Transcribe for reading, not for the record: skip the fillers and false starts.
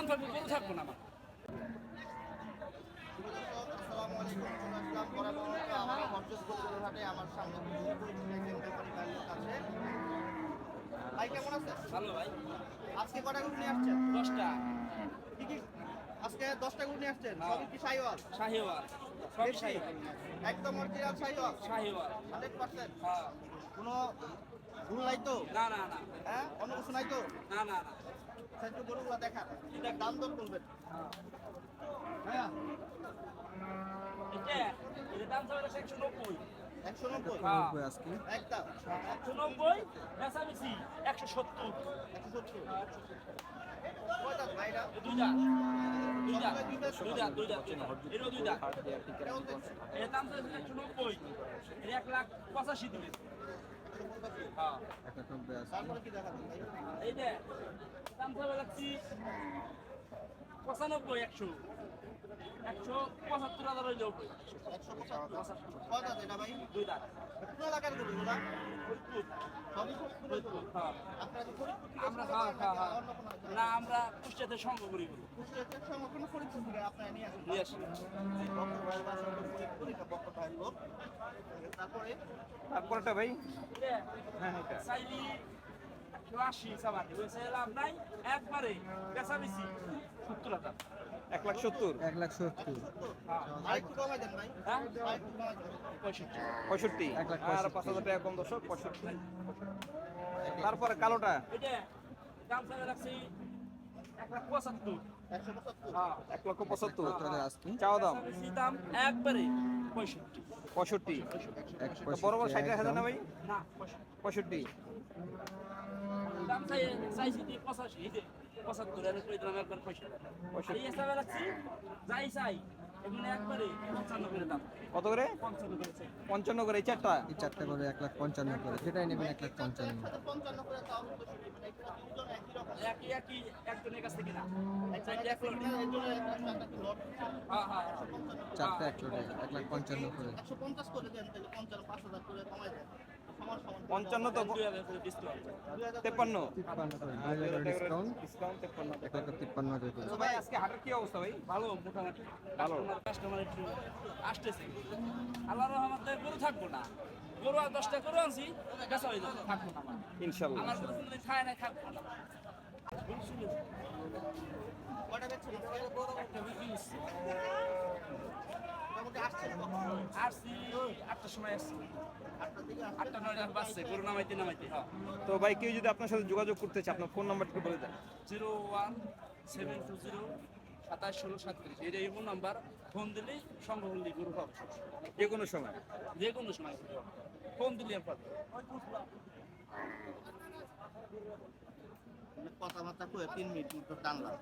দাম থাকবে, গরু থাকবো না আমার। আসসালামু আলাইকুম। চলে আসলাম বরাবর আমার হরজতপুর হাটে। আমার সামনে লোক আছে। ভাই কেমন আছেন? ভালো ভাই। আজকে কটা গরু নিয়ে আসছেন? 10টা। কি কি আজকে 10টা গরু নিয়ে আসছেন? হ্যাঁ। সবই কি শাহিওয়াল? শাহিওয়াল, সব দেশি? শাহিওয়াল। একদম অরিজিনাল শাহিওয়াল? শাহিওয়াল। 100%? হ্যাঁ। কোনো ভুল নাই তো? না না না হ্যাঁ, অন্য কিছু নাই তো? না না না। আচ্ছা, একটু গরুগুলো দেখান। এটার দাম দর বলবেন। হ্যাঁ, এটার দাম থাকবে 190। 190? হ্যাঁ। আজকে একদম 190, বেচাবেচি 170। 170। কয়টা ভাইরা? দুইটা দুইটা দুইটা। দুইটা দুইটা দুইটা এরও দুইটা। এর দাম থাকবে 190, এর 1,85,000 দিবে। হ্যাঁ। তারপরে কি দেখাবেন ভাই? এই যে দাম থাকবে লাগছি 95, 175,000 হইলেও 175। কয়টা এটা ভাই? দুইটা। কোন এলাকার গরু এগুলা? ফরিদপুর। সবই ফরিদপুরের গরু? হ্যাঁ। আপনারা কি ফরিদপুর থেকে আমরা সংগ্রহ হ্যাঁ করেন হ্যাঁ নাকি হ্যাঁ অন্য কোনো জায়গায়? না, আমরা কুষ্টিয়াতে সংগ্রহ করি গরু। কুষ্টিয়াতে সংরক্ষণ ফরিদপুর থেকে আপনারা নিয়ে আসেন? নিয়ে আসি। বক্কর ভাইয়ের বাসা হলো ফরিদপুর, এটা বক্কর ভাইয়ের লোক। তারপরে তারপরটা ভাই হ্যাঁ চাইলি 180 সাবানি হয়েছে, লাভ নাই, একবারে বেচাবেচি 70,000। 1,70,000 1,70,000 আরেকটু কমাই দেন ভাই। হ্যাঁ আরেকটু কমাই দেন। 65। 65 আর 5,000 টাকা কম দর্শক 65। তারপরে কালোটা এটা দাম চাইলে লাগছে 1,75,000। 175? হ্যাঁ 1,75,000 আজকে চাওয়া দাম বেচাবেচি দাম একবারে 65। 65। 1,65,000 বড় বড় 60,000 না ভাই? না 65। দাম চাইছি 85, এই যে 75 এর কই দিলাম একবার 65। আর এই হিসাবে লাগছি যাই চাই এমনি একবারে 55 করে দাম। কত করে? 55 করে চাই। 55 করে এই চারটা। এই চারটা করে 1,55,000 করে, যেটাই নেবেন 1,55,000। একসাথে 55 করে তাও হতো শুনি। মানে এখানে দুজন একই রকম। একই একই একজনের কাছ থেকে না। চাইলে এক লট। এই জন্য একটা লট। হ্যাঁ হ্যাঁ। চারটা 1 লটে 1,55,000 করে। 150 করে দেন, তাহলে 55 5,000 করে কমাই দেন। সমান সমান। 55 তো 2000 করে ডিসকাউন্ট। 53 53 করে, 2,000 করে ডিসকাউন্ট, ডিসকাউন্ট 53 টাকা। 1,53,000 করে। তো ভাই আজকে হাটের কি অবস্থা ভাই? ভালো মোটামুটি। ভালো। কাস্টমার একটু আসতেছে। আল্লাহর রহমতে গরু থাকবো না। গরু আর 10টা গরু আনছি, বেচা হয়ে যাবে, থাকবো না আমার। ইনশাআল্লাহ। আমার গরু কোনোদিন খায় নাই, থাকবো না। কয়টা বেচছেন? একটা বিক্রি হচ্ছে। মোটামুটি আসছেন কখন? আসছি 8টার সময় আসছি। 8টার দিকে আসছেন? 8টা 9টা বাজছে গরু নামাইতে নামাইতে। হ্যাঁ। তো ভাই কেউ যদি আপনার সাথে যোগাযোগ করতে চায় আপনার ফোন নাম্বারটা বলে দেন। 01720 27 16 37। এটা এই ফোন নাম্বার। ফোন দিলেই সংগ্রহ করলে গরু পাবো। যে কোনো সময়। যে কোনো সময় ফোন দিলে আমি পাবো। কথাবার্তা কয়ে 3 মিনিট মতো টানলাম।